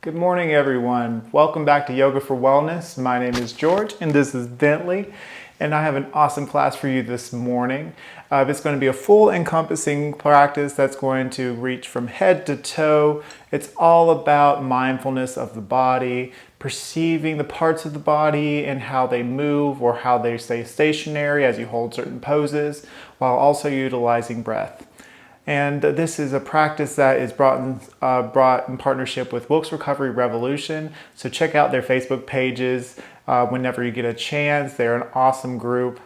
Good morning, everyone. Welcome back to Yoga for Wellness. My name is George, and this is Bentley, and I have an awesome class for you this morning. It's going to be a full encompassing practice that's going to reach from head to toe. It's all about mindfulness of the body, perceiving the parts of the body and how they move or how they stay stationary as you hold certain poses, while also utilizing breath. And this is a practice that is brought in partnership with Wilks Recovery Revolution. So check out their Facebook pages whenever you get a chance. They're an awesome group.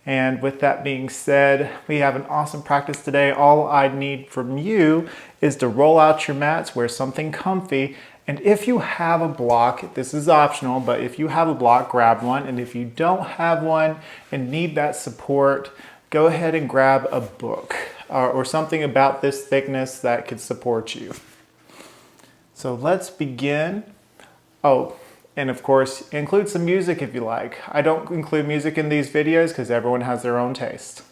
And with that being said, we have an awesome practice today. All I need from you is to roll out your mats, wear something comfy, and if you have a block, this is optional, but if you have a block, grab one. And if you don't have one and need that support, go ahead and grab a book or something about this thickness that could support you. So let's begin. Oh, and of course, include some music if you like. I don't include music in these videos because everyone has their own taste.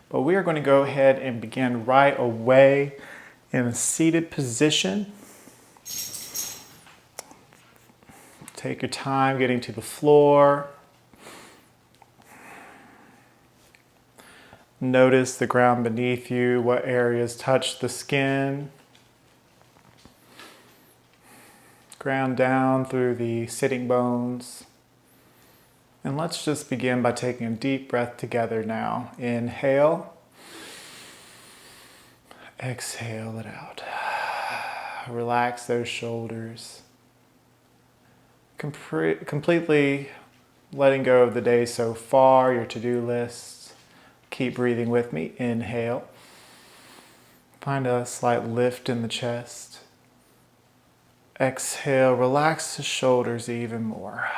But we are going to go ahead and begin right away in a seated position. Take your time getting to the floor. Notice the ground beneath you, what areas touch the skin. Ground down through the sitting bones. And let's just begin by taking a deep breath together now. Inhale. Exhale it out. Relax those shoulders. Completely letting go of the day so far, your to-do list. Keep breathing with me. Inhale. Find a slight lift in the chest. Exhale. Relax the shoulders even more.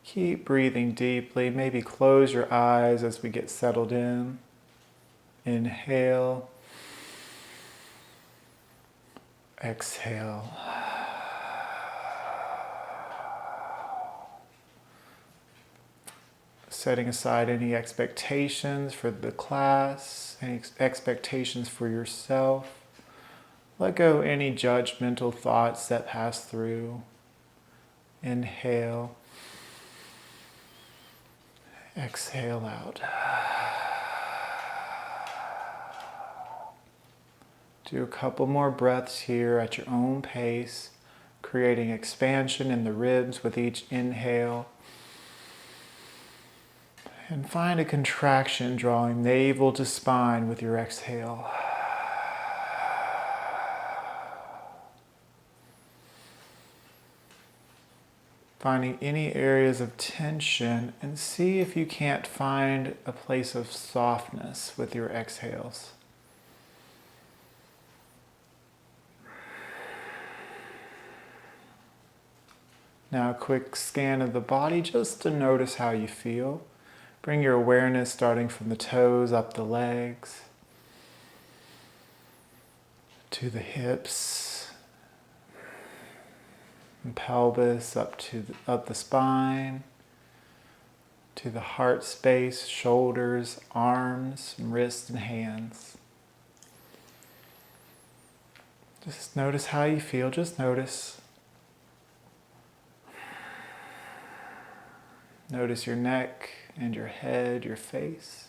Keep breathing deeply. Maybe close your eyes as we get settled in. Inhale. Exhale. Setting aside any expectations for the class, any expectations for yourself. Let go any judgmental thoughts that pass through. Inhale. Exhale out. Do a couple more breaths here at your own pace, creating expansion in the ribs with each inhale. And find a contraction, drawing navel to spine with your exhale. Finding any areas of tension and see if you can't find a place of softness with your exhales. Now a quick scan of the body just to notice how you feel. Bring your awareness starting from the toes up the legs, to the hips, and pelvis, up the spine, to the heart space, shoulders, arms, wrists, and hands. Just notice how you feel, just notice. Notice your neck and your head, your face.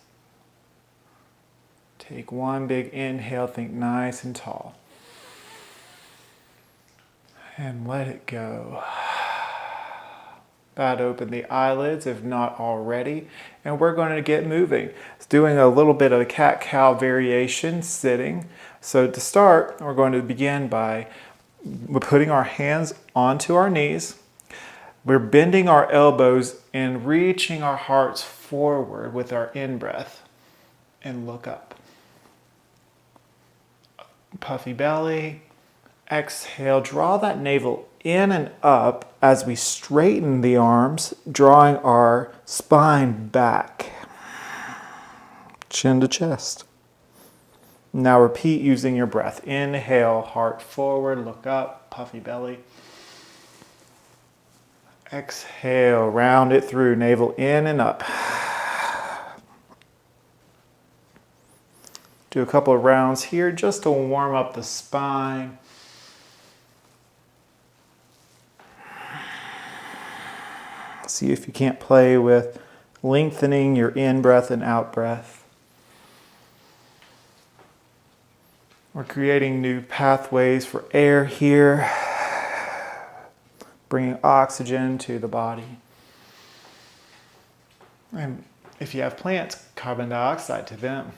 Take one big inhale, think nice and tall. And let it go. Bat open the eyelids if not already. And we're going to get moving. It's doing a little bit of a cat-cow variation sitting. So to start, we're going to begin by putting our hands onto our knees. We're bending our elbows and reaching our hearts forward with our in-breath and look up. Puffy belly. Exhale, draw that navel in and up as we straighten the arms, drawing our spine back. Chin to chest. Now repeat using your breath. Inhale, heart forward, look up, puffy belly. Exhale, round it through, navel in and up. Do a couple of rounds here just to warm up the spine. See if you can't play with lengthening your in-breath and out-breath. We're creating new pathways for air here, bringing oxygen to the body. And if you have plants, carbon dioxide to them.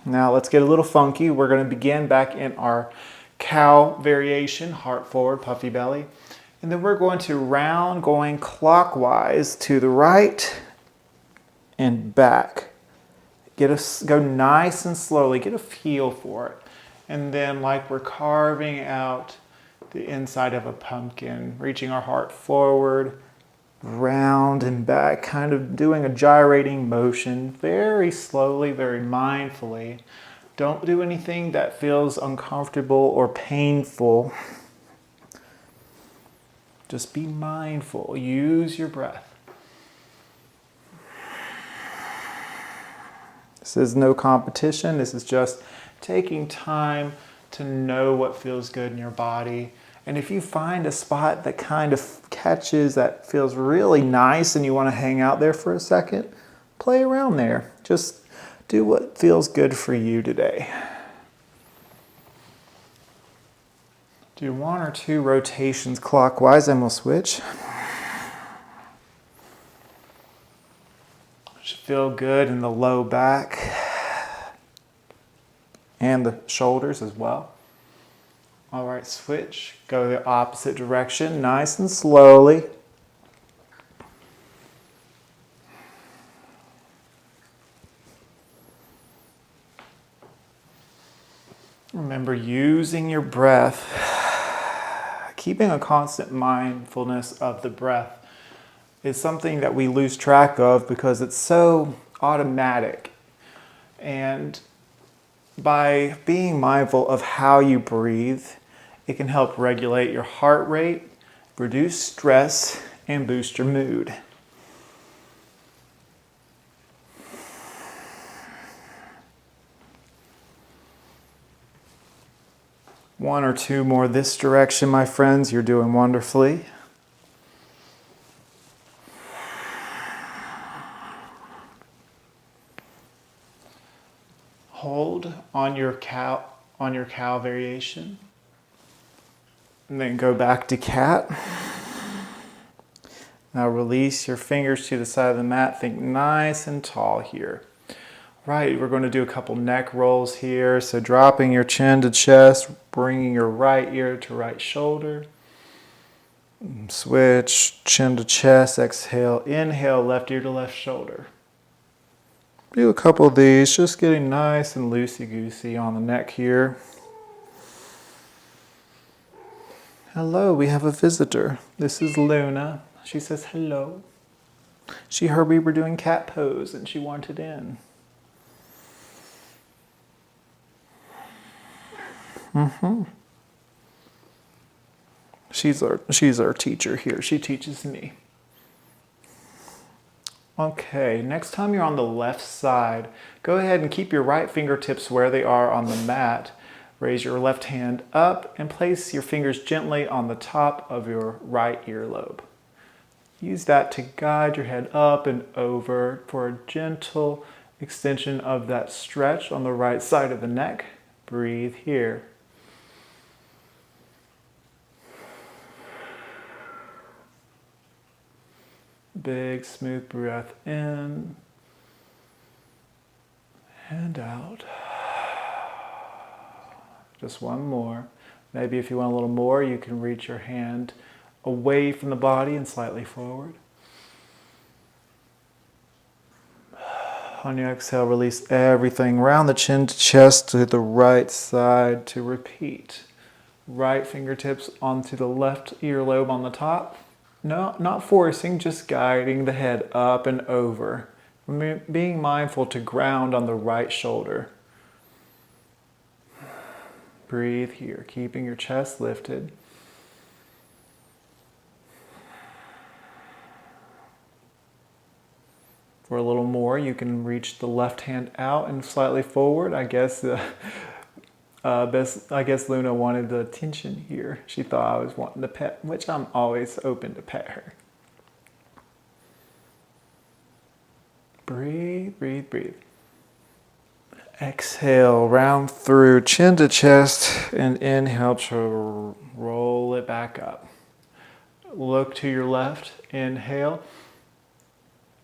Now let's get a little funky. We're going to begin back in our cow variation, heart forward, puffy belly. And then we're going to round going clockwise to the right and back. Go nice and slowly, get a feel for it. And then like we're carving out the inside of a pumpkin, reaching our heart forward, round and back, kind of doing a gyrating motion very slowly, very mindfully. Don't do anything that feels uncomfortable or painful. Just be mindful. Use your breath. This is no competition. This is just taking time to know what feels good in your body. And if you find a spot that kind of catches, that feels really nice and you want to hang out there for a second, play around there. Just do what feels good for you today. Do 1 or 2 rotations clockwise and we'll switch. Should feel good in the low back and the shoulders as well. All right, switch. Go the opposite direction, nice and slowly. Remember using your breath, keeping a constant mindfulness of the breath is something that we lose track of because it's so automatic. And by being mindful of how you breathe, it can help regulate your heart rate, reduce stress, and boost your mood. One or 2 more this direction, my friends. You're doing wonderfully. Hold on your cow variation. And then go back to cat. Now release your fingers to the side of the mat. Think nice and tall here. Right, we're going to do a couple neck rolls here. So dropping your chin to chest, bringing your right ear to right shoulder. Switch, chin to chest, exhale, inhale, left ear to left shoulder. Do a couple of these, just getting nice and loosey-goosey on the neck here. Hello, we have a visitor. This is Luna. She says hello. She heard we were doing cat pose and she wanted in. She's our teacher here. She teaches me. Okay, next time you're on the left side, go ahead and keep your right fingertips where they are on the mat. Raise your left hand up and place your fingers gently on the top of your right earlobe. Use that to guide your head up and over for a gentle extension of that stretch on the right side of the neck. Breathe here. Big, smooth breath in and out. Just one more. Maybe if you want a little more, you can reach your hand away from the body and slightly forward. On your exhale, release everything around the chin to chest to the right side to repeat. Right fingertips onto the left earlobe on the top. No, not forcing, just guiding the head up and over. Being mindful to ground on the right shoulder. Breathe here, keeping your chest lifted. For a little more, you can reach the left hand out and slightly forward. I guess Luna wanted the attention here. She thought I was wanting to pet, which I'm always open to pet her. Breathe, breathe, breathe. Exhale, round through chin to chest, and inhale to roll it back up. Look to your left, inhale.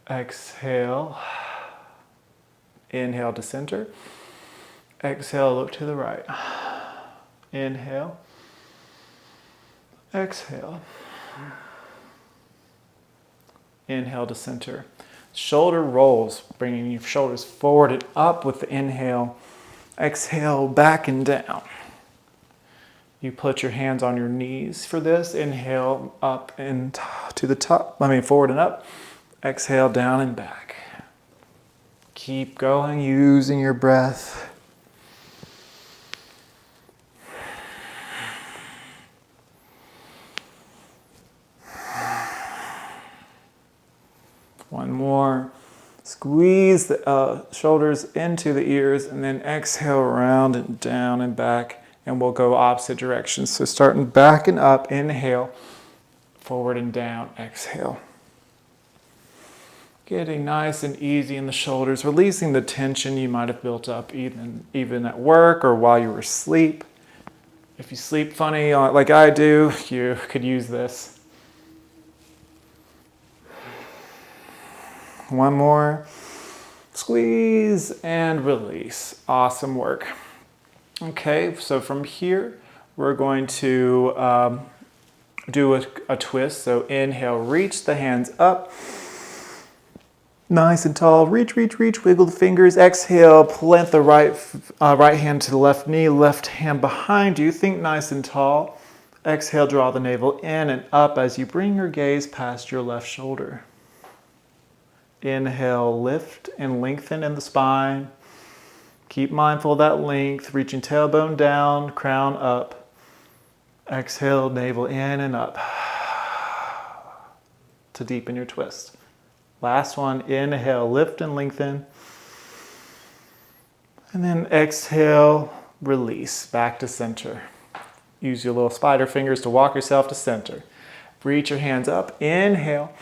Exhale. Inhale to center. Exhale, look to the right. Inhale. Exhale. Inhale to center. Shoulder rolls, bringing your shoulders forward and up with the inhale. Exhale, back and down. You put your hands on your knees for this. Inhale, up and to the top. Forward and up. Exhale, down and back. Keep going, using your breath. One more. Squeeze the shoulders into the ears and then exhale around and down and back, and we'll go opposite directions. So starting back and up, inhale, forward and down, exhale. Getting nice and easy in the shoulders, releasing the tension you might have built up even at work or while you were asleep. If you sleep funny like I do, you could use this. One more. Squeeze and release. Awesome work. Okay, so from here, we're going to do a twist. So inhale, reach the hands up. Nice and tall. Reach, reach, reach. Wiggle the fingers. Exhale, plant the right hand to the left knee, left hand behind you. Think nice and tall. Exhale, draw the navel in and up as you bring your gaze past your left shoulder. Inhale, lift and lengthen in the spine. Keep mindful of that length, reaching tailbone down, crown up. Exhale, navel in and up to deepen your twist. Last one, inhale, lift and lengthen. And then exhale, release, back to center. Use your little spider fingers to walk yourself to center. Reach your hands up, inhale.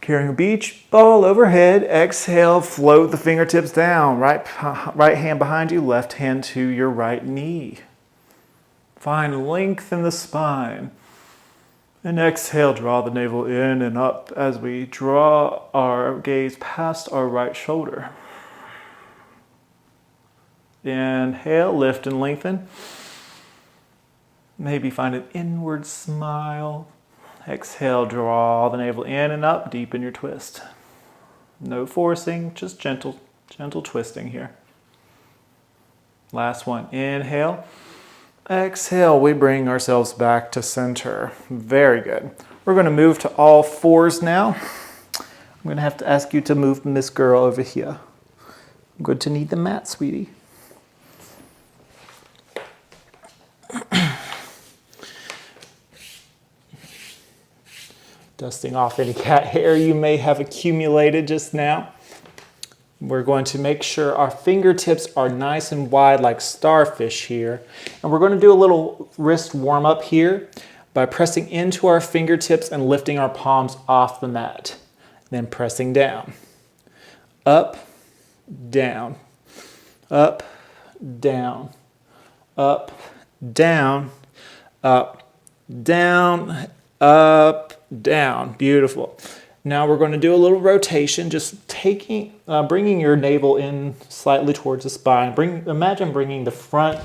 Carrying a beach ball overhead, exhale, float the fingertips down. Right hand behind you, left hand to your right knee. Find length in the spine. And exhale, draw the navel in and up as we draw our gaze past our right shoulder. Inhale, lift and lengthen. Maybe find an inward smile. Exhale, draw the navel in and up, deepen your twist. No forcing, just gentle twisting here. Last one, inhale. Exhale, we bring ourselves back to center. Very good. We're going to move to all fours now. I'm going to have to ask you to move Miss Girl over here. I'm going to need the mat, sweetie. Dusting off any cat hair you may have accumulated just now. We're going to make sure our fingertips are nice and wide like starfish here. And we're going to do a little wrist warm up here by pressing into our fingertips and lifting our palms off the mat. Then pressing down. Up, down, up, down, up, down, up, down, up, down. Beautiful. Now we're going to do a little rotation, just bringing your navel in slightly towards the spine. Imagine bringing the front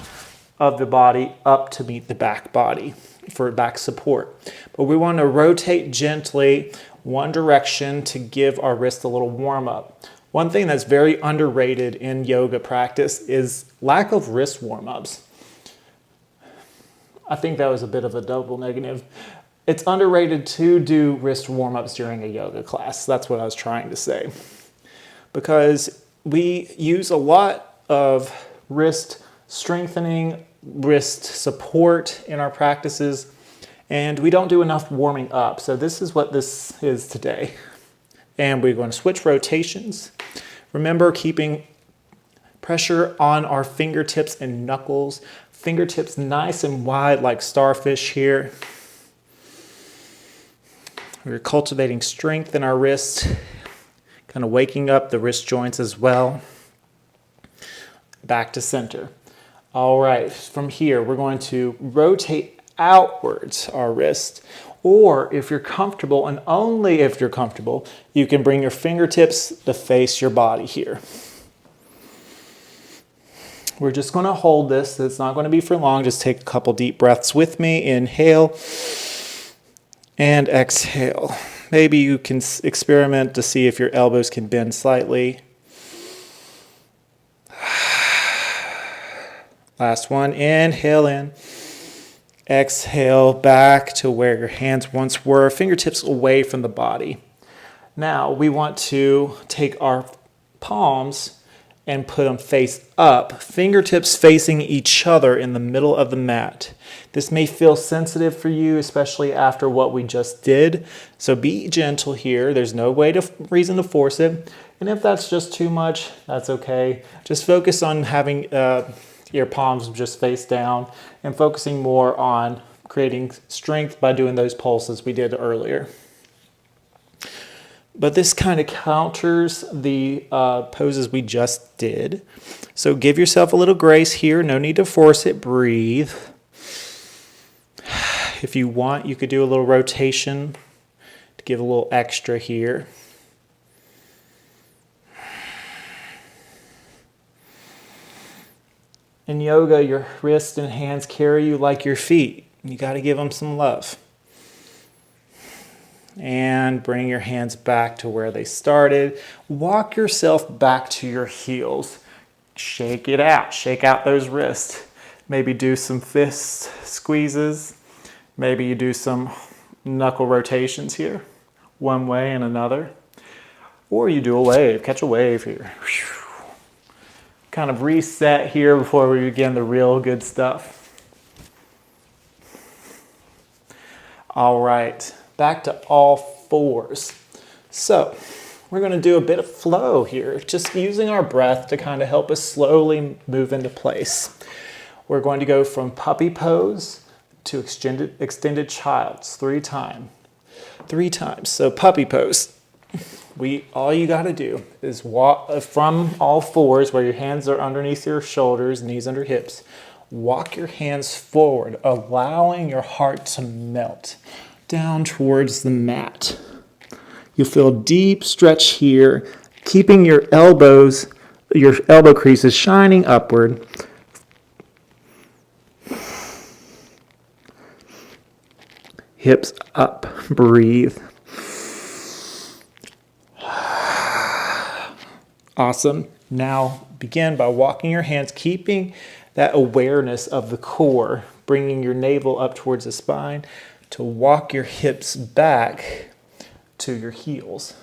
of the body up to meet the back body for back support. But we want to rotate gently one direction to give our wrist a little warm up. One thing that's very underrated in yoga practice is lack of wrist warm-ups. I think that was a bit of a double negative. It's underrated to do wrist warm-ups during a yoga class. That's what I was trying to say. Because we use a lot of wrist strengthening, wrist support in our practices, and we don't do enough warming up. So this is what this is today. And we're going to switch rotations. Remember, keeping pressure on our fingertips and knuckles. Fingertips nice and wide like starfish here. We're cultivating strength in our wrist, kind of waking up the wrist joints as well. Back to center. All right, from here, we're going to rotate outwards our wrist. Or if you're comfortable, and only if you're comfortable, you can bring your fingertips to face your body here. We're just going to hold this. It's not going to be for long. Just take a couple deep breaths with me. Inhale and exhale. Maybe you can experiment to see if your elbows can bend slightly. Last one. Inhale in. Exhale back to where your hands once were. Fingertips away from the body. Now we want to take our palms and put them face up, fingertips facing each other in the middle of the mat. This may feel sensitive for you, especially after what we just did. So be gentle here. There's no reason to force it. And if that's just too much, that's okay. Just focus on having your palms just face down and focusing more on creating strength by doing those pulses we did earlier. But this kind of counters the poses we just did. So give yourself a little grace here. No need to force it. Breathe. If you want, you could do a little rotation to give a little extra here. In yoga, your wrists and hands carry you like your feet. You got to give them some love. And bring your hands back to where they started. Walk yourself back to your heels. Shake it out. Shake out those wrists. Maybe do some fist squeezes. Maybe you do some knuckle rotations here, one way and another. Or you do a wave. Catch a wave here. Kind of reset here before we begin the real good stuff. All right. Back to all fours. So we're going to do a bit of flow here, just using our breath to kind of help us slowly move into place. We're going to go from puppy pose to extended child's 3 times. 3 times. So puppy pose. All you got to do is walk from all fours where your hands are underneath your shoulders, knees under hips. Walk your hands forward, allowing your heart to melt down towards the mat. You feel a deep stretch here, keeping your elbow creases shining upward. Hips up, breathe. Awesome. Now begin by walking your hands, keeping that awareness of the core, bringing your navel up towards the spine, to walk your hips back to your heels.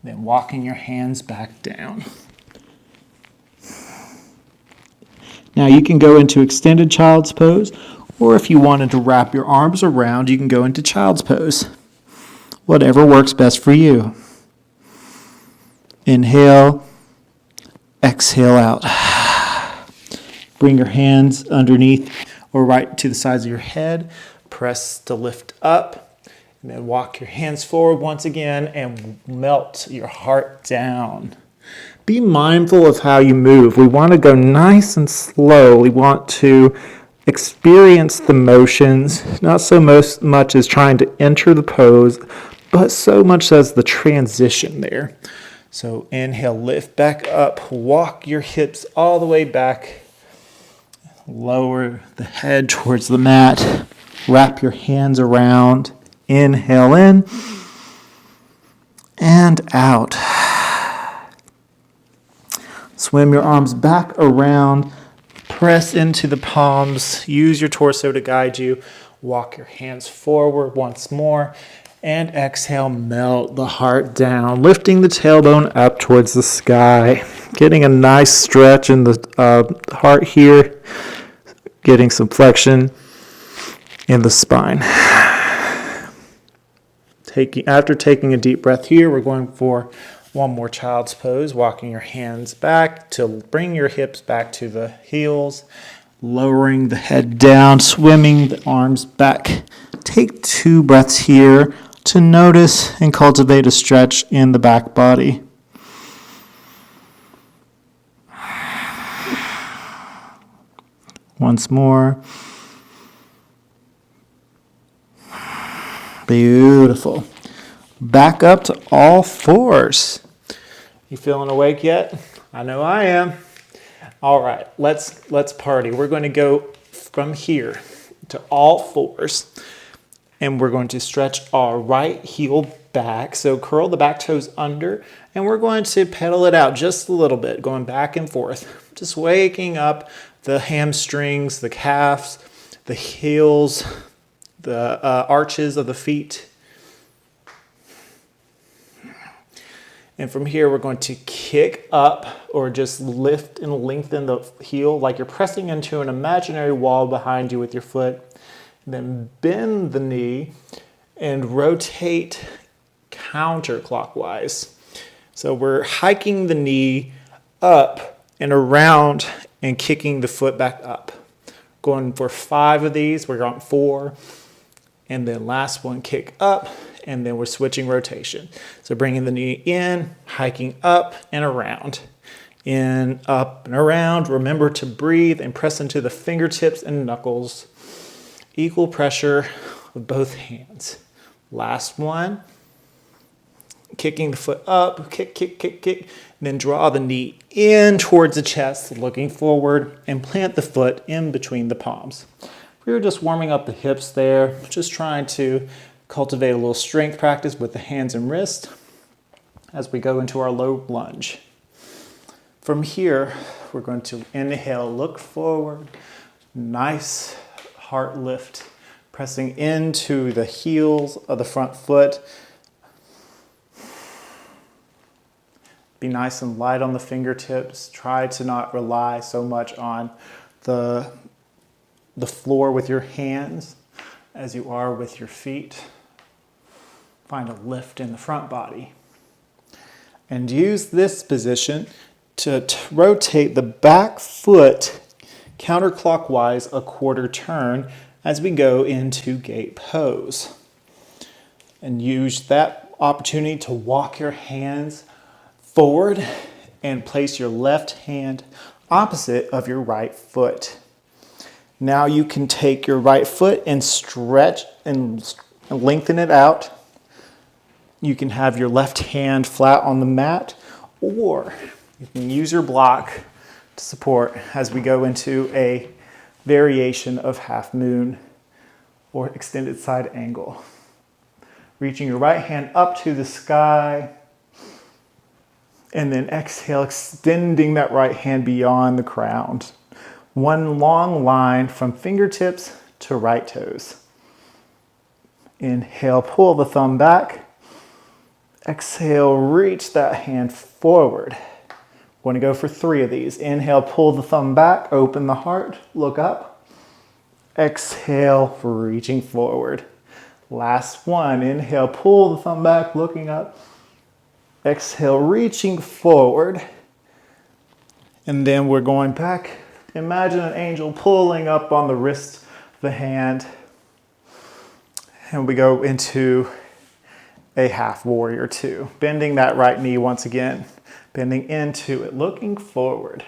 Then walking your hands back down. Now you can go into extended child's pose, or if you wanted to wrap your arms around, you can go into child's pose. Whatever works best for you. Inhale, exhale out. Bring your hands underneath or right to the sides of your head. Press to lift up, and then walk your hands forward once again and melt your heart down. Be mindful of how you move. We want to go nice and slow. We want to experience the motions, not so much as trying to enter the pose, but so much as the transition there. So inhale, lift back up, walk your hips all the way back, lower the head towards the mat. Wrap your hands around. Inhale in and out. Swim your arms back around. Press into the palms. Use your torso to guide you. Walk your hands forward once more. And exhale, melt the heart down. Lifting the tailbone up towards the sky. Getting a nice stretch in the heart here. Getting some flexion in the spine. After taking a deep breath here, we're going for one more child's pose, walking your hands back to bring your hips back to the heels, lowering the head down, swimming the arms back. Take 2 breaths here to notice and cultivate a stretch in the back body. Once more. Beautiful. Back up to all fours. You feeling awake yet? I know I am. All right, let's party. We're going to go from here to all fours, and we're going to stretch our right heel back. So curl the back toes under, and we're going to pedal it out just a little bit, going back and forth, just waking up the hamstrings, the calves, the heels, the arches of the feet. And from here, we're going to kick up or just lift and lengthen the heel like you're pressing into an imaginary wall behind you with your foot. Then bend the knee and rotate counterclockwise. So we're hiking the knee up and around and kicking the foot back up. Going for 5 of these, we're on 4. And then last one, kick up, and then we're switching rotation. So bringing the knee in, hiking up and around. In, up, and around. Remember to breathe and press into the fingertips and knuckles. Equal pressure with both hands. Last one. Kicking the foot up, kick, kick, kick, kick. Then draw the knee in towards the chest, looking forward, and plant the foot in between the palms. We were just warming up the hips there, just trying to cultivate a little strength practice with the hands and wrists as we go into our low lunge. From here, we're going to inhale, look forward, nice heart lift, pressing into the heels of the front foot. Be nice and light on the fingertips. Try to not rely so much on the floor with your hands as you are with your feet. Find a lift in the front body. And use this position to rotate the back foot counterclockwise a quarter turn as we go into gate pose. And use that opportunity to walk your hands forward and place your left hand opposite of your right foot. Now you can take your right foot and stretch and lengthen it out. You can have your left hand flat on the mat, or you can use your block to support as we go into a variation of half moon or extended side angle. Reaching your right hand up to the sky, and then exhale, extending that right hand beyond the crown. One long line from fingertips to right toes. Inhale, pull the thumb back. Exhale, reach that hand forward. We're going to go for 3 of these. Inhale, pull the thumb back, open the heart, look up. Exhale, reaching forward. Last one. Inhale, pull the thumb back, looking up. Exhale, reaching forward. And then we're going back. Imagine an angel pulling up on the wrist of the hand. And we go into a half warrior 2. Bending that right knee once again. Bending into it, looking forward.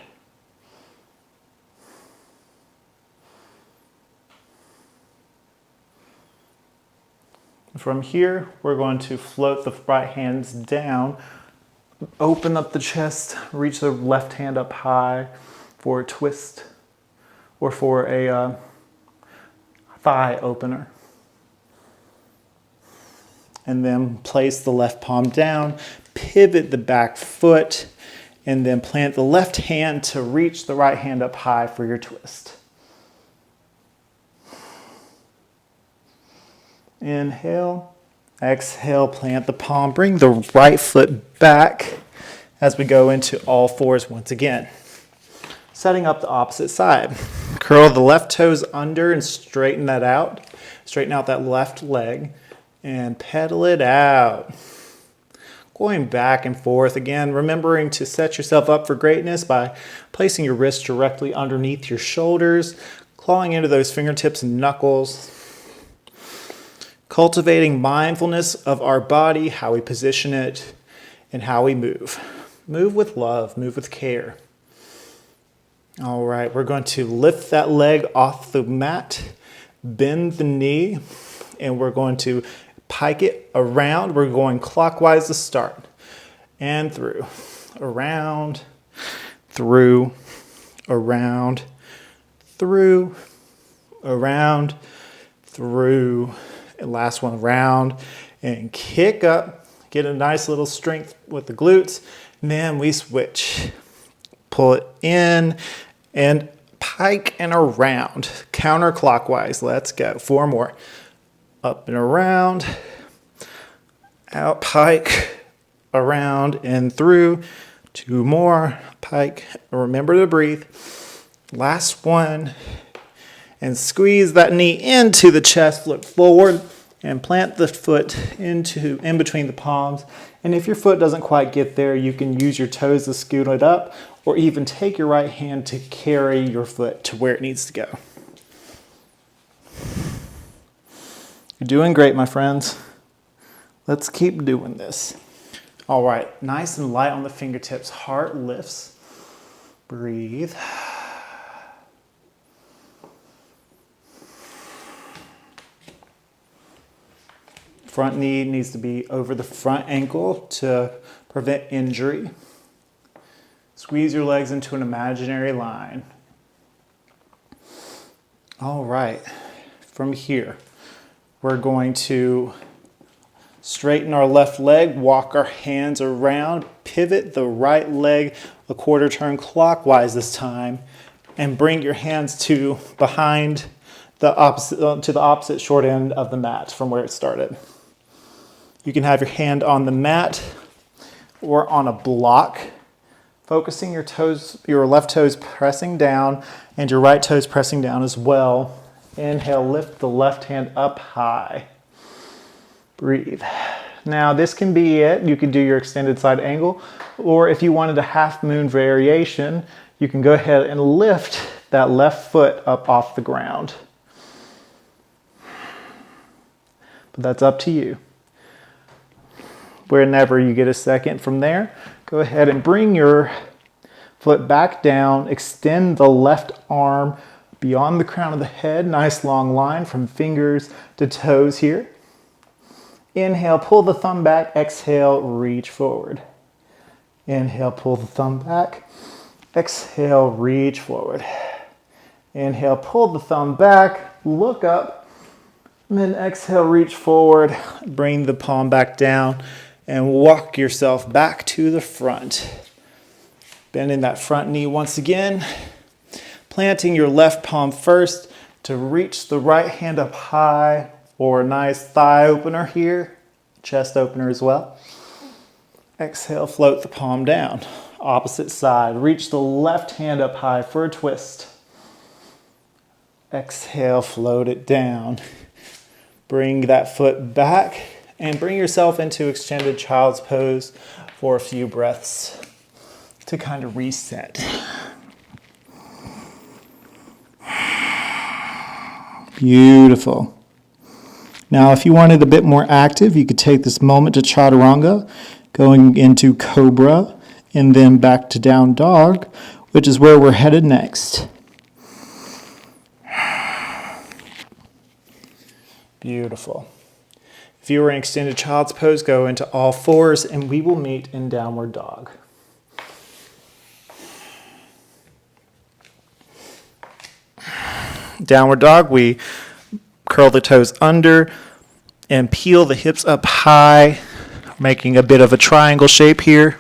From here, we're going to float the right hands down, open up the chest, reach the left hand up high for a twist or for a thigh opener. And then place the left palm down, pivot the back foot, and then plant the left hand to reach the right hand up high for your twist. Inhale, exhale, plant the palm, bring the right foot back as we go into all fours once again. Setting up the opposite side. Curl the left toes under and straighten that out. Straighten out that left leg. and pedal it out. Going back and forth again, remembering to set yourself up for greatness by placing your wrists directly underneath your shoulders, clawing into those fingertips and knuckles, cultivating mindfulness of our body, how we position it, and how we move. Move with love, move with care. All right, we're going to lift that leg off the mat, bend the knee, and we're going to pike it around. We're going clockwise to start. And through, around, through, around, through, around, through. And last one, around, and kick up. Get a nice little strength with the glutes. And then we switch. Pull it in and pike and around. Counterclockwise. Let's go. 4 more. Up and around, out, pike, around and through. 2 more, pike. Remember to breathe. Last one. And squeeze that knee into the chest, look forward, and plant the foot in between the palms. And if your foot doesn't quite get there, you can use your toes to scoot it up, or even take your right hand to carry your foot to where it needs to go. You're doing great, my friends. Let's keep doing this. All right, nice and light on the fingertips. Heart lifts. Breathe. Front knee needs to be over the front ankle to prevent injury. Squeeze your legs into an imaginary line. All right, from here, we're going to straighten our left leg, walk our hands around, pivot the right leg a quarter turn clockwise this time, and bring your hands to behind the opposite short end of the mat from where it started. You can have your hand on the mat or on a block, focusing your left toes pressing down and your right toes pressing down as well. Inhale, lift the left hand up high. Breathe. Now this can be it. You can do your extended side angle, or if you wanted a half moon variation, you can go ahead and lift that left foot up off the ground. But that's up to you. Whenever you get a second from there, go ahead and bring your foot back down, extend the left arm beyond the crown of the head, nice long line from fingers to toes here. Inhale, pull the thumb back, exhale, reach forward. Inhale, pull the thumb back, exhale, reach forward. Inhale, pull the thumb back, look up, and then exhale, reach forward, bring the palm back down, and walk yourself back to the front. Bending that front knee once again. Planting your left palm first to reach the right hand up high, or a nice thigh opener here, chest opener as well. Exhale, float the palm down. Opposite side, reach the left hand up high for a twist. Exhale, float it down. Bring that foot back and bring yourself into extended child's pose for a few breaths to kind of reset. Beautiful. Now, if you wanted a bit more active, you could take this moment to chaturanga, going into cobra, and then back to down dog, which is where we're headed next. Beautiful. If you were in extended child's pose, go into all fours, and we will meet in downward dog. Downward dog, we curl the toes under and peel the hips up high, making a bit of a triangle shape here.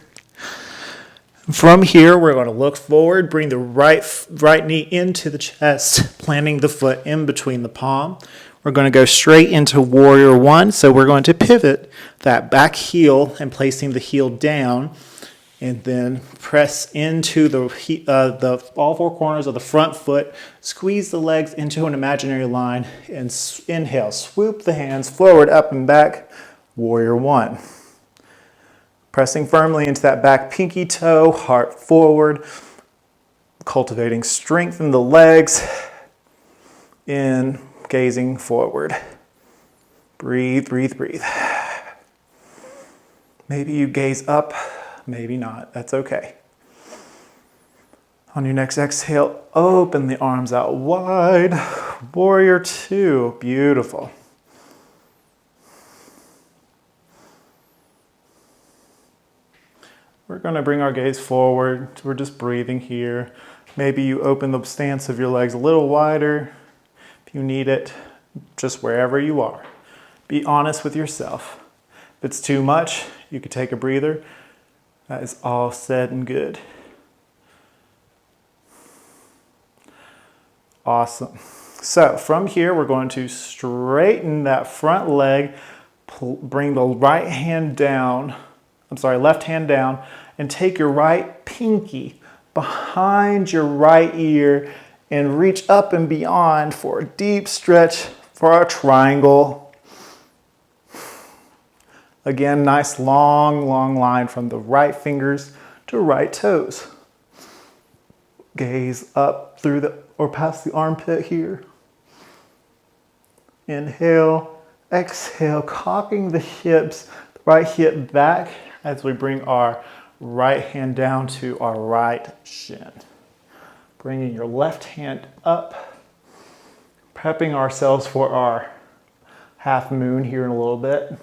From here, we're going to look forward, bring the right knee into the chest, planting the foot in between the palm. We're going to go straight into warrior one, so we're going to pivot that back heel and placing the heel down, And then press into the all four corners of the front foot. Squeeze the legs into an imaginary line and inhale. Swoop the hands forward, up and back. Warrior One. Pressing firmly into that back pinky toe, heart forward. Cultivating strength in the legs. In, gazing forward. Breathe, breathe, breathe. Maybe you gaze up. Maybe not. That's okay. On your next exhale, open the arms out wide. Warrior Two. Beautiful. We're going to bring our gaze forward. We're just breathing here. Maybe you open the stance of your legs a little wider if you need it, just wherever you are. Be honest with yourself. If it's too much, you could take a breather. That is all said and good. Awesome. So from here, we're going to straighten that front leg, bring the left hand down, and take your right pinky behind your right ear and reach up and beyond for a deep stretch for our triangle. Again, nice long, long line from the right fingers to right toes. Gaze up through or past the armpit here. Inhale, exhale, cocking the hips, the right hip back as we bring our right hand down to our right shin. Bringing your left hand up, prepping ourselves for our half moon here in a little bit.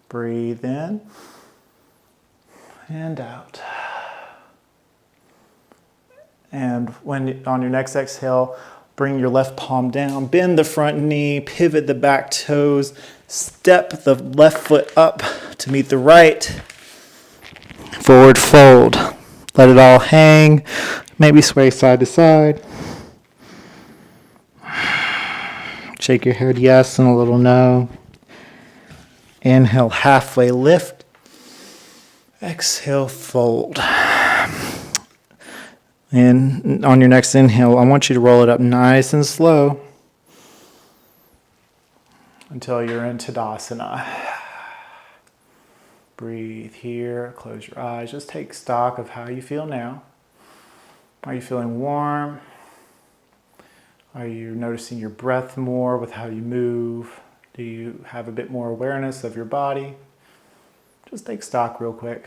Breathe in and out. And when on your next exhale, bring your left palm down, bend the front knee, pivot the back toes, step the left foot up to meet the right. Forward fold. Let it all hang. Maybe sway side to side. Shake your head yes and a little no. Inhale, halfway lift. Exhale, fold. And on your next inhale, I want you to roll it up nice and slow until you're in Tadasana. Breathe here, close your eyes. Just take stock of how you feel now. Are you feeling warm? Are you noticing your breath more with how you move? Do you have a bit more awareness of your body? Just take stock real quick.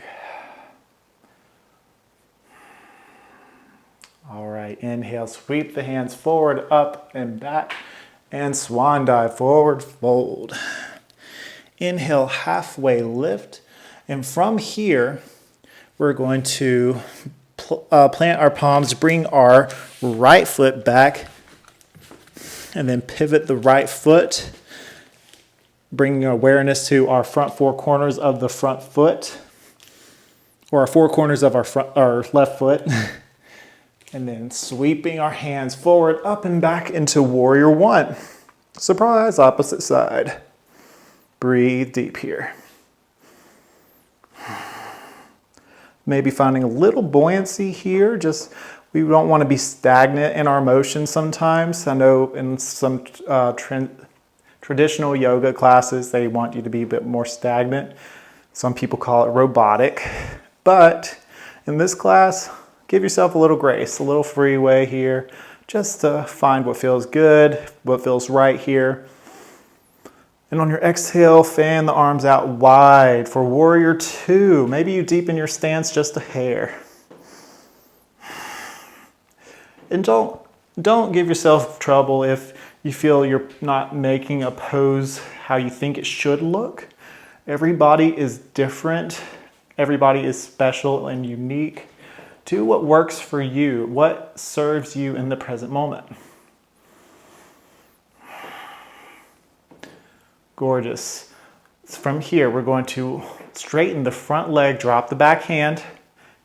All right, inhale, sweep the hands forward, up and back, and swan dive, forward fold. Inhale, halfway lift, and from here, we're going to plant our palms, bring our right foot back, and then pivot the right foot, bringing awareness to our front four corners of the front foot, or our four corners of our left foot. And then sweeping our hands forward, up and back into Warrior One. Surprise, opposite side. Breathe deep here. Maybe finding a little buoyancy here. Just, we don't want to be stagnant in our motion sometimes. I know in some traditional yoga classes, they want you to be a bit more stagnant. Some people call it robotic. But in this class, give yourself a little grace, a little freeway here, just to find what feels good, what feels right here. And on your exhale, fan the arms out wide for Warrior Two. Maybe you deepen your stance just a hair. And don't give yourself trouble if you feel you're not making a pose how you think it should look. Everybody is different. Everybody is special and unique. Do what works for you, what serves you in the present moment. Gorgeous. From here, we're going to straighten the front leg, drop the back hand,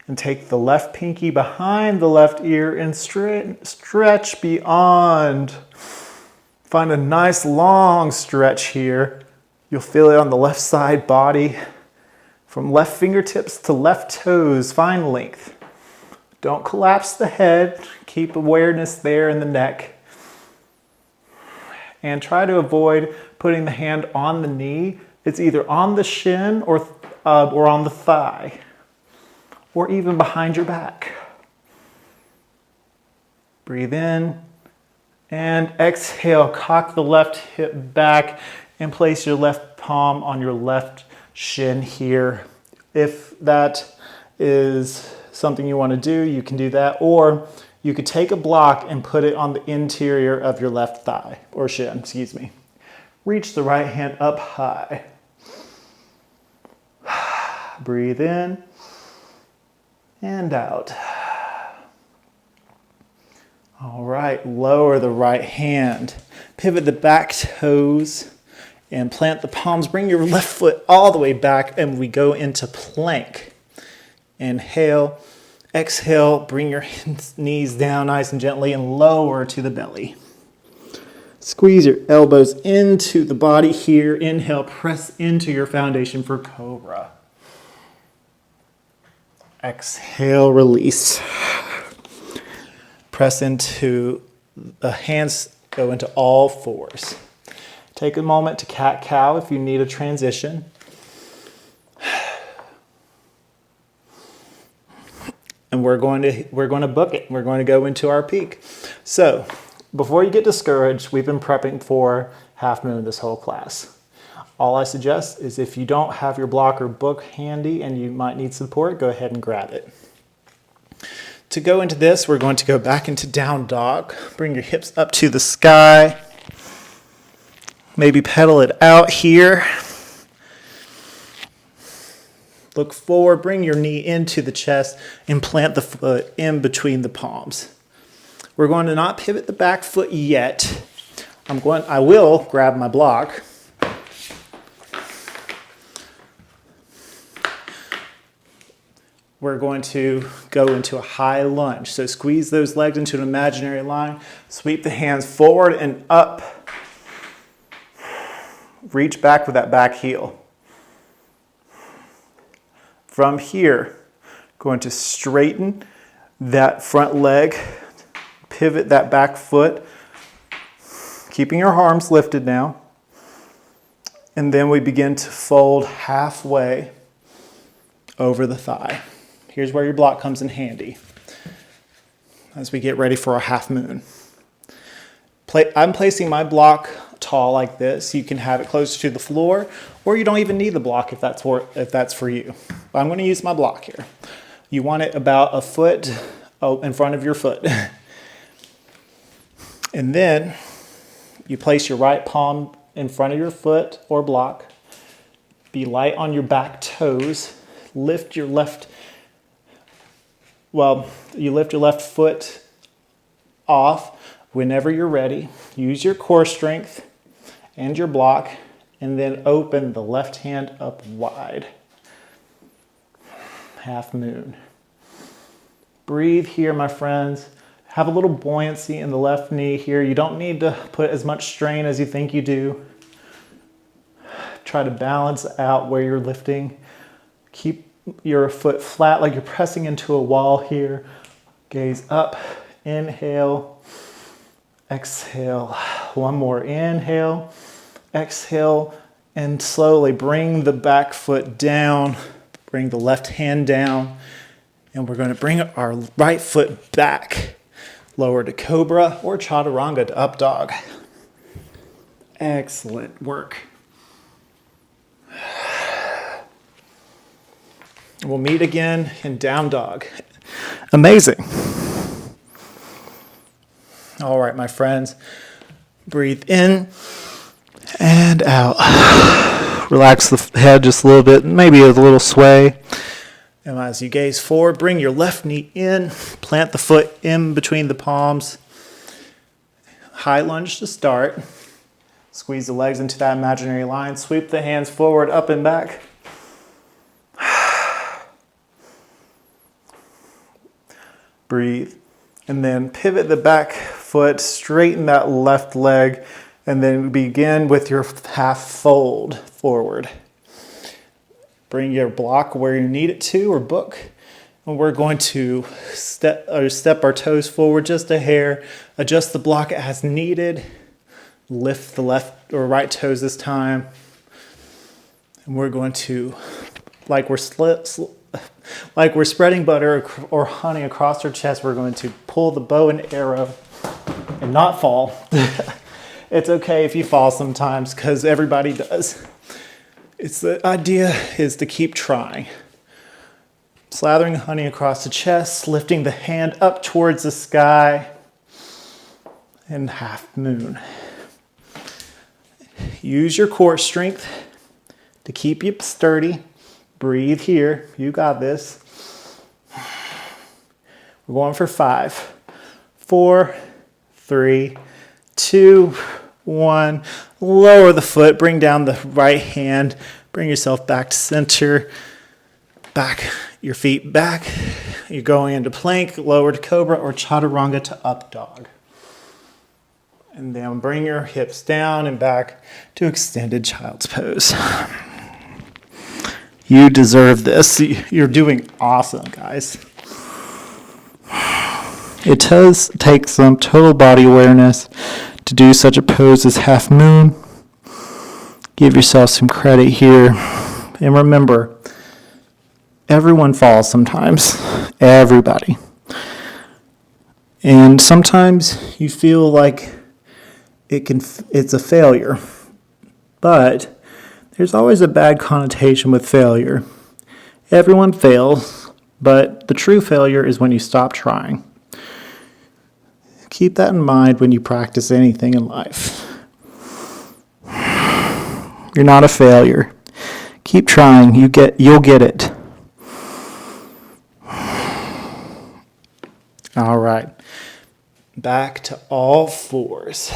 and take the left pinky behind the left ear and stretch beyond. Find a nice long stretch here. You'll feel it on the left side body, from left fingertips to left toes, find length. Don't collapse the head, keep awareness there in the neck. And try to avoid putting the hand on the knee. It's either on the shin or on the thigh, or even behind your back. Breathe in and exhale. Cock the left hip back and place your left palm on your left shin here. If that is something you want to do, you can do that. Or you could take a block and put it on the interior of your left thigh, or shin, excuse me. Reach the right hand up high. Breathe in and out. All right, lower the right hand. Pivot the back toes and plant the palms. Bring your left foot all the way back and we go into plank. Inhale, exhale, bring your knees down nice and gently and lower to the belly. Squeeze your elbows into the body here. Inhale, press into your foundation for cobra. Exhale, release. Press into the hands, go into all fours. Take a moment to cat-cow if you need a transition. And we're going to book it. We're going to go into our peak. So before you get discouraged, we've been prepping for Half Moon this whole class. All I suggest is if you don't have your block or book handy and you might need support, go ahead and grab it. To go into this, we're going to go back into down dog. Bring your hips up to the sky. Maybe pedal it out here. Look forward, bring your knee into the chest and plant the foot in between the palms. We're going to not pivot the back foot yet. I will grab my block. We're going to go into a high lunge. So squeeze those legs into an imaginary line. Sweep the hands forward and up. Reach back with that back heel. From here, going to straighten that front leg, pivot that back foot, keeping your arms lifted now. And then we begin to fold halfway over the thigh. Here's where your block comes in handy as we get ready for a half moon. I'm placing my block tall like this. You can have it closer to the floor, or you don't even need the block if that's for you. But I'm going to use my block here. You want it about a foot in front of your foot. And then you place your right palm in front of your foot or block. Be light on your back toes. Lift your left foot off whenever you're ready. Use your core strength and your block, and then open the left hand up wide. Half moon. Breathe here, my friends. Have a little buoyancy in the left knee here. You don't need to put as much strain as you think you do. Try to balance out where you're lifting. Keep your foot flat like you're pressing into a wall here. Gaze up. Inhale. Exhale. One more. Inhale. Exhale. And slowly bring the back foot down. Bring the left hand down. And we're going to bring our right foot back. Lower to cobra or chaturanga to up dog. Excellent work. We'll meet again in down dog. Amazing. All right, my friends. Breathe in and out. Relax the head just a little bit, maybe a little sway. And as you gaze forward, bring your left knee in, plant the foot in between the palms. High lunge to start. Squeeze the legs into that imaginary line. Sweep the hands forward, up and back. Breathe. And then pivot the back foot, straighten that left leg, And then begin with your half fold forward. Bring your block where you need it to, or book. And we're going to step our toes forward just a hair, adjust the block as needed, lift the left or right toes this time. And we're going to, like we're spreading butter or honey across our chest, we're going to pull the bow and arrow and not fall. It's okay if you fall sometimes, because everybody does. The idea is to keep trying. Slathering honey across the chest, lifting the hand up towards the sky, and half moon. Use your core strength to keep you sturdy. Breathe here. You got this. We're going for 5, 4, 3, 2, 1. Lower the foot. Bring down the right hand. Bring yourself back to center. Back your feet back. You're going into plank, lowered cobra, or chaturanga to up dog. And then bring your hips down and back to extended child's pose. You deserve this. You're doing awesome, guys. It does take some total body awareness to do such a pose as half moon. Give yourself some credit here. And remember, everyone falls sometimes. Everybody. And sometimes you feel like it's a failure. But there's always a bad connotation with failure. Everyone fails, but the true failure is when you stop trying. Keep that in mind when you practice anything in life. You're not a failure. Keep trying. You'll get it. All right. Back to all fours.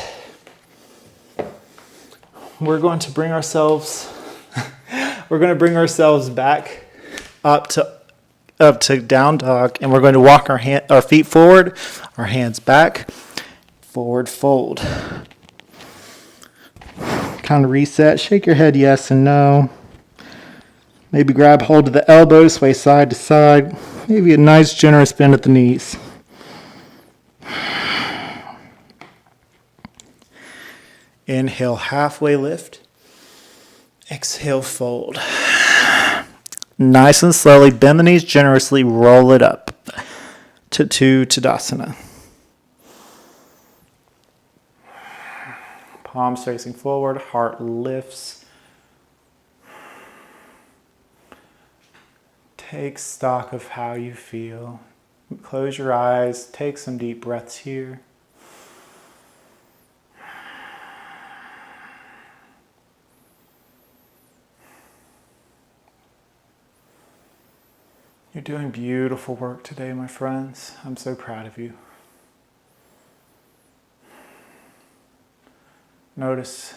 We're going to bring ourselves back up to down dog, and we're going to walk our feet forward, our hands back, forward fold. Kind of reset. Shake your head yes and no. Maybe grab hold of the elbows, sway side to side. Maybe a nice generous bend at the knees. Inhale, halfway lift. Exhale, fold. Nice and slowly, bend the knees generously, roll it up to Tadasana. Palms facing forward, heart lifts. Take stock of how you feel. Close your eyes, take some deep breaths here. You're doing beautiful work today, my friends. I'm so proud of you. Notice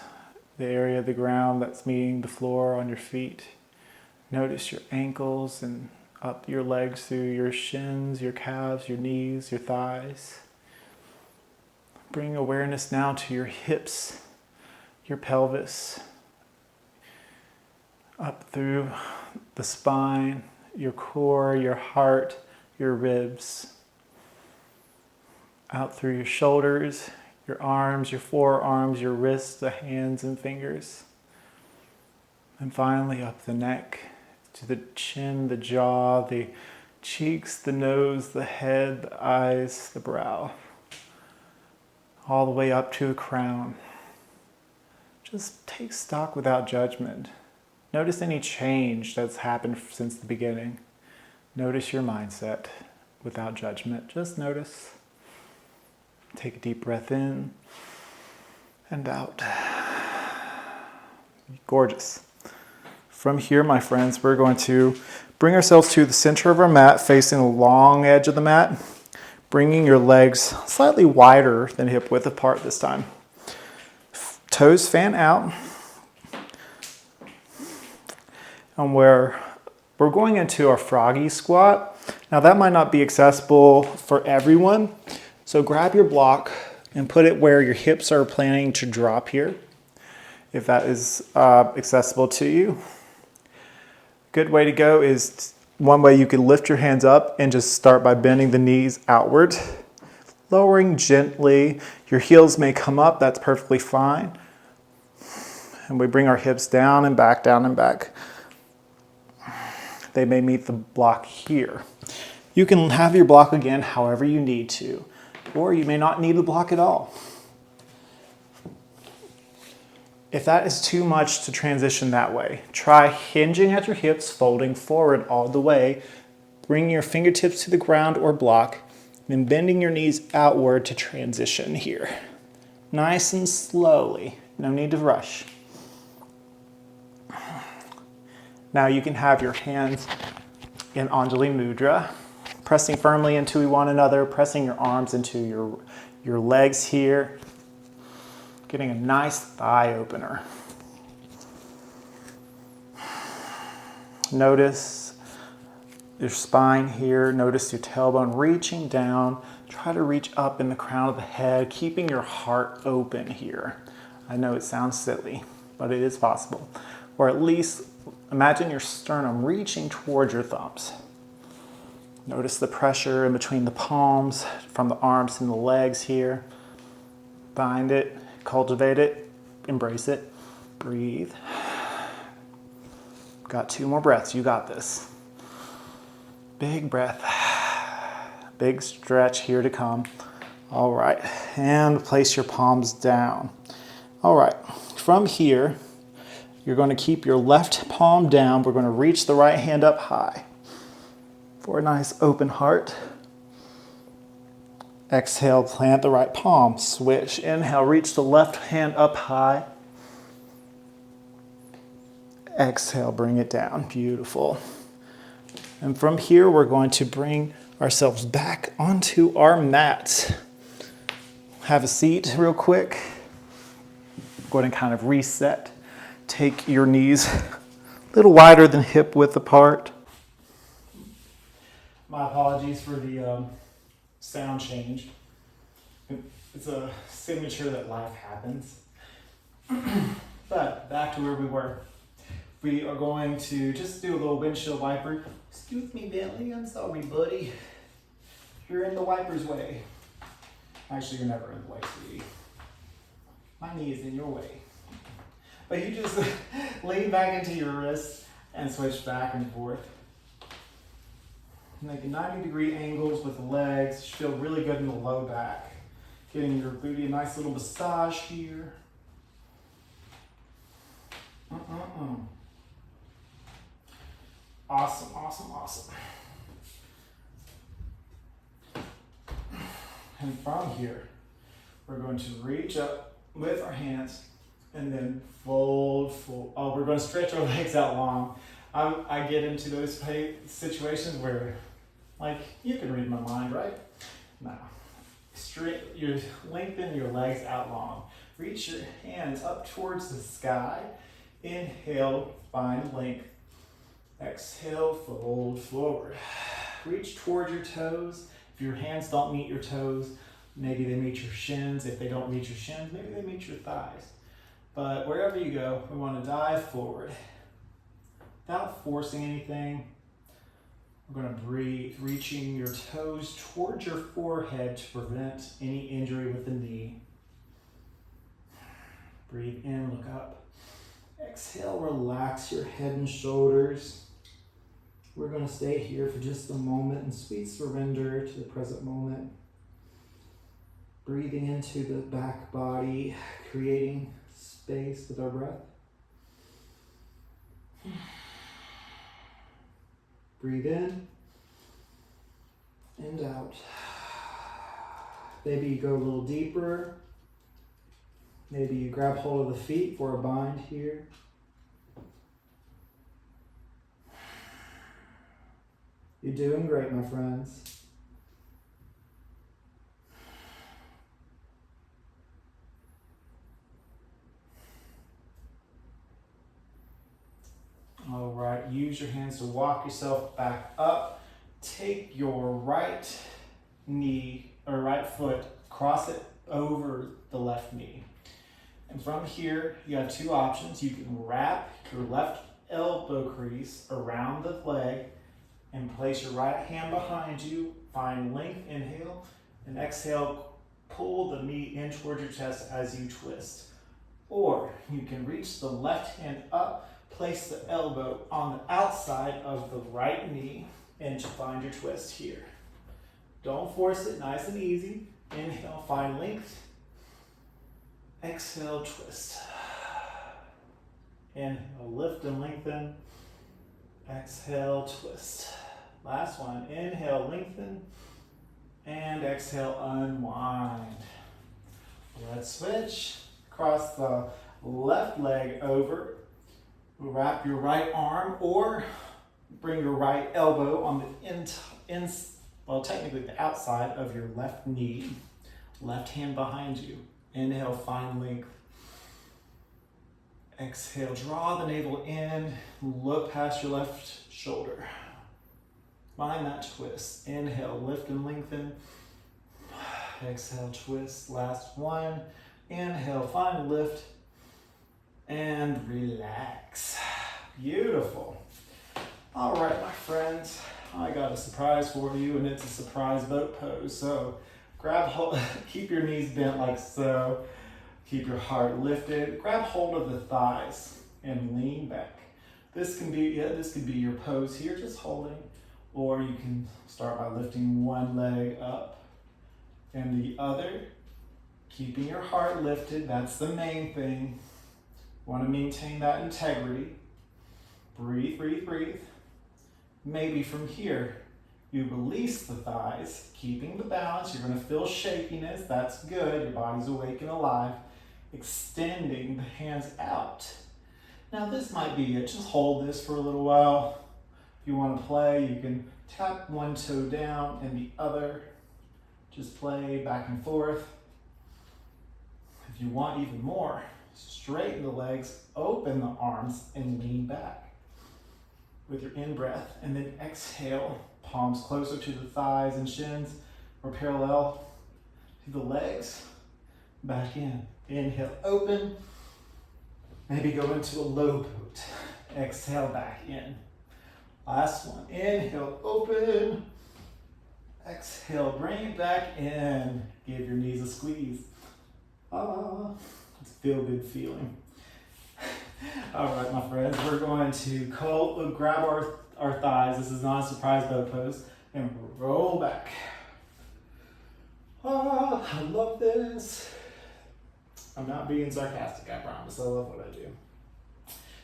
the area of the ground that's meeting the floor on your feet. Notice your ankles and up your legs through your shins, your calves, your knees, your thighs. Bring awareness now to your hips, your pelvis, up through the spine, your core, your heart, your ribs, out through your shoulders, your arms, your forearms, your wrists, the hands and fingers, and finally up the neck to the chin, the jaw, the cheeks, the nose, the head, the eyes, the brow, all the way up to the crown. Just take stock without judgment. Notice any change that's happened since the beginning. Notice your mindset without judgment. Just notice. Take a deep breath in and out. Gorgeous. From here, my friends, we're going to bring ourselves to the center of our mat, facing the long edge of the mat, bringing your legs slightly wider than hip width apart this time. Toes fan out. And we're going into our froggy squat. Now that might not be accessible for everyone, so grab your block, and put it where your hips are planning to drop here, if that is accessible to you. Good way to go is one way you can lift your hands up and just start by bending the knees outward, lowering gently. Your heels may come up, that's perfectly fine. And we bring our hips down and back, down and back. They may meet the block here. You can have your block again however you need to, or you may not need the block at all. If that is too much to transition that way, try hinging at your hips, folding forward all the way, bringing your fingertips to the ground or block, and bending your knees outward to transition here. Nice and slowly, no need to rush. Now you can have your hands in Anjali Mudra, pressing firmly into one another, pressing your arms into your legs here, getting a nice thigh opener. Notice your spine here, notice your tailbone reaching down. Try to reach up in the crown of the head, keeping your heart open here. I know it sounds silly, but it is possible. Or at least imagine your sternum reaching towards your thumbs. Notice the pressure in between the palms, from the arms and the legs here. Find it, cultivate it, embrace it, breathe. Got 2 more breaths, you got this. Big breath, big stretch here to come. All right, and place your palms down. All right, from here, you're going to keep your left palm down. We're going to reach the right hand up high for a nice open heart. Exhale, plant the right palm. Switch, inhale, reach the left hand up high. Exhale, bring it down. Beautiful. And from here, we're going to bring ourselves back onto our mat. Have a seat real quick. Go ahead and kind of reset. Take your knees a little wider than hip width apart. My apologies for the sound change. It's a signature that life happens. But back to where we were. We are going to just do a little windshield wiper. Excuse me, Bentley, I'm sorry, buddy. You're in the wiper's way. Actually, you're never in the way, sweetie. My knee is in your way. But you just lean back into your wrists and switch back and forth. Making 90-degree angles with the legs. You feel really good in the low back. Getting your booty a nice little massage here. Awesome, awesome, awesome. And from here, we're going to reach up with our hands and then fold. Oh, we're going to stretch our legs out long. I get into those situations where, like, you can read my mind, right? No. You lengthen your legs out long. Reach your hands up towards the sky. Inhale, find length. Exhale, fold forward. Reach towards your toes. If your hands don't meet your toes, maybe they meet your shins. If they don't meet your shins, maybe they meet your thighs. But wherever you go, we want to dive forward. Without forcing anything, we're going to breathe, reaching your toes towards your forehead to prevent any injury with the knee. Breathe in, look up. Exhale, relax your head and shoulders. We're going to stay here for just a moment in sweet surrender to the present moment. Breathing into the back body, creating space with our breath. Breathe in and out. Maybe you go a little deeper. Maybe you grab hold of the feet for a bind here. You're doing great, my friends. All right, use your hands to walk yourself back up. Take your right knee or right foot, cross it over the left knee. And from here, you have two options. You can wrap your left elbow crease around the leg and place your right hand behind you. Find length, inhale, and exhale, pull the knee in towards your chest as you twist. Or you can reach the left hand up, place the elbow on the outside of the right knee, and find your twist here. Don't force it, nice and easy. Inhale, find length. Exhale, twist. Inhale, lift and lengthen. Exhale, twist. Last one, inhale, lengthen. And exhale, unwind. Let's switch. Cross the left leg over. Wrap your right arm or bring your right elbow on the technically the outside of your left knee. Left hand behind you. Inhale, find length. Exhale, draw the navel in. Look past your left shoulder. Find that twist. Inhale, lift and lengthen. Exhale, twist. Last one. Inhale, find lift. And relax. Beautiful. All right, my friends. I got a surprise for you, and it's a surprise boat pose. So grab hold, keep your knees bent like so. Keep your heart lifted. Grab hold of the thighs and lean back. This could be your pose here, just holding. Or you can start by lifting one leg up and the other. Keeping your heart lifted, that's the main thing. Want to maintain that integrity. Breathe, breathe, breathe. Maybe from here, you release the thighs, keeping the balance. You're going to feel shakiness. That's good. Your body's awake and alive. Extending the hands out. Now this might be it. Just hold this for a little while. If you want to play, you can tap one toe down and the other. Just play back and forth. If you want even more, straighten the legs, open the arms, and lean back with your in-breath. And then exhale, palms closer to the thighs and shins or parallel to the legs. Back in. Inhale, open. Maybe go into a low boat. Exhale, back in. Last one. Inhale, open. Exhale, bring it back in. Give your knees a squeeze. It's a feel-good feeling. All right, my friends, we're going to grab our thighs. This is not a surprise boat pose. And roll back. I love this. I'm not being sarcastic, I promise. I love what I do.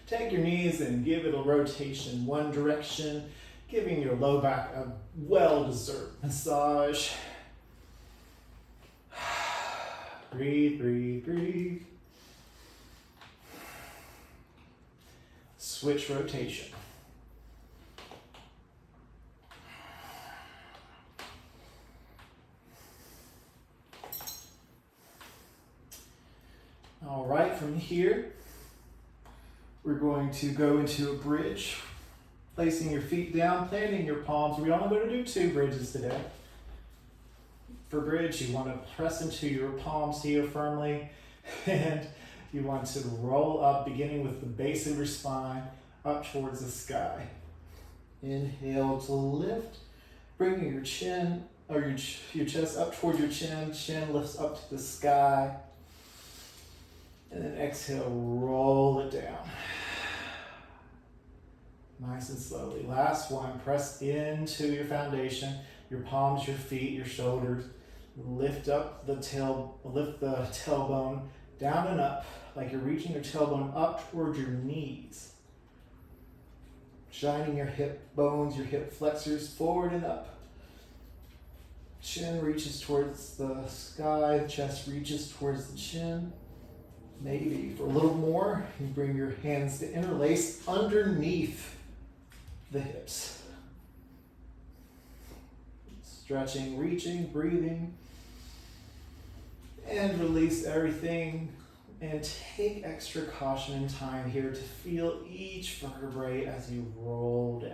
Take your knees and give it a rotation one direction, giving your low back a well-deserved massage. Breathe, breathe, breathe. Switch rotation. All right, from here, we're going to go into a bridge, placing your feet down, planting your palms. We're only going to do 2 bridges today. For bridge, you want to press into your palms here firmly, and you want to roll up, beginning with the base of your spine, up towards the sky. Inhale to lift, bringing your chin, or your chest up toward your chin. Chin lifts up to the sky. And then exhale, roll it down. Nice and slowly. Last one, press into your foundation, your palms, your feet, your shoulders. Lift up lift the tailbone down and up, like you're reaching your tailbone up towards your knees. Shining your hip bones, your hip flexors forward and up. Chin reaches towards the sky, chest reaches towards the chin. Maybe for a little more, you bring your hands to interlace underneath the hips. Stretching, reaching, breathing. And release everything. And take extra caution and time here to feel each vertebrae as you roll down.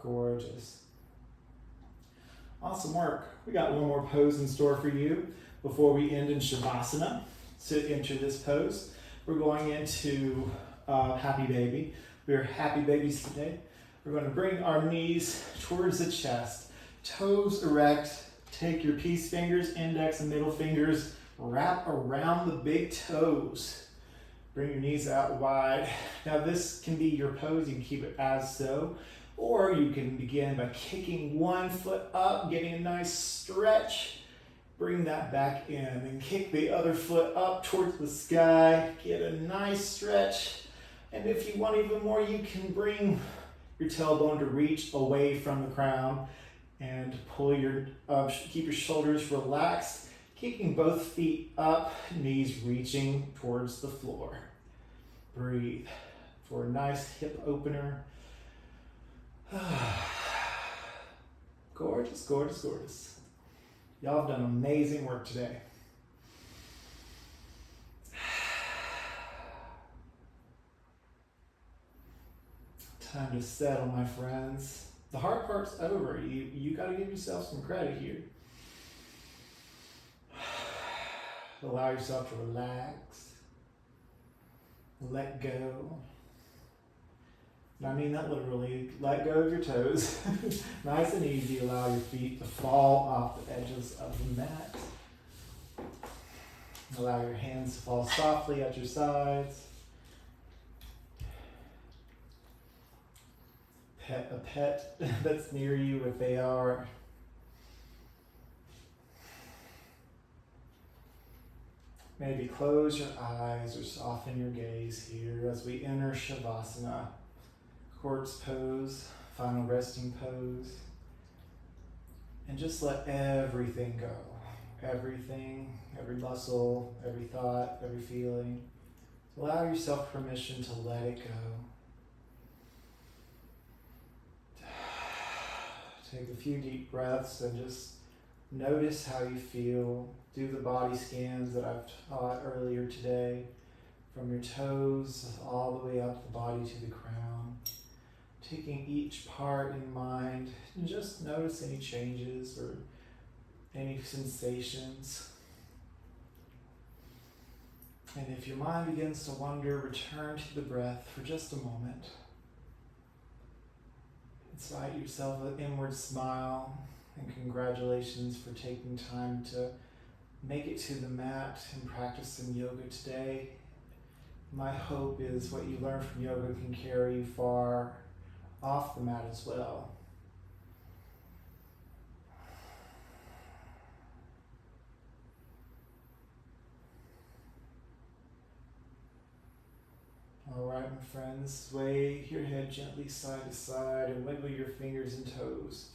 Gorgeous. Awesome work. We got one more pose in store for you before we end in Shavasana. To enter this pose, we're going into Happy Baby. We're happy babies today. We're going to bring our knees towards the chest, toes erect. Take your peace fingers, index and middle fingers, wrap around the big toes. Bring your knees out wide. Now this can be your pose, you can keep it as so, or you can begin by kicking one foot up, getting a nice stretch. Bring that back in and kick the other foot up towards the sky. Get a nice stretch. And if you want even more, you can bring your tailbone to reach away from the crown and pull keep your shoulders relaxed, keeping both feet up, knees reaching towards the floor. Breathe for a nice hip opener. Gorgeous, gorgeous, gorgeous. Y'all have done amazing work today. Time to settle, my friends. The hard part's over. You got to give yourself some credit here. Allow yourself to relax. Let go. And I mean that literally. Let go of your toes. Nice and easy. Allow your feet to fall off the edges of the mat. Allow your hands to fall softly at your sides. Pet a pet that's near you if they are. Maybe close your eyes or soften your gaze here as we enter Shavasana, corpse pose, final resting pose. And just let everything go. Everything, every muscle, every thought, every feeling. Allow yourself permission to let it go. Take a few deep breaths and just notice how you feel. Do the body scans that I've taught earlier today, from your toes all the way up the body to the crown. Taking each part in mind and just notice any changes or any sensations. And if your mind begins to wander, return to the breath for just a moment. Incite yourself an inward smile, and congratulations for taking time to make it to the mat and practice some yoga today. My hope is what you learn from yoga can carry you far off the mat as well. All right, my friends, sway your head gently side to side and wiggle your fingers and toes.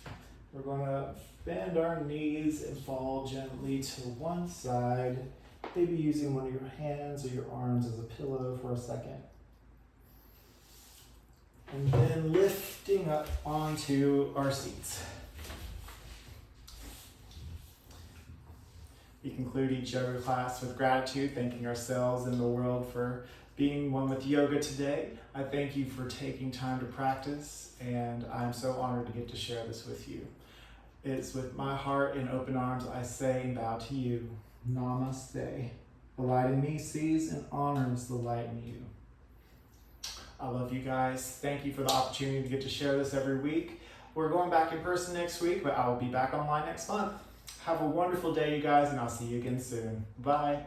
We're going to bend our knees and fall gently to one side, maybe using one of your hands or your arms as a pillow for a second. And then lifting up onto our seats. We conclude each yoga class with gratitude, thanking ourselves and the world for being one with yoga today. I thank you for taking time to practice, and I'm so honored to get to share this with you. It's with my heart and open arms I say and bow to you. Namaste. The light in me sees and honors the light in you. I love you guys. Thank you for the opportunity to get to share this every week. We're going back in person next week, but I will be back online next month. Have a wonderful day, you guys, and I'll see you again soon. Bye.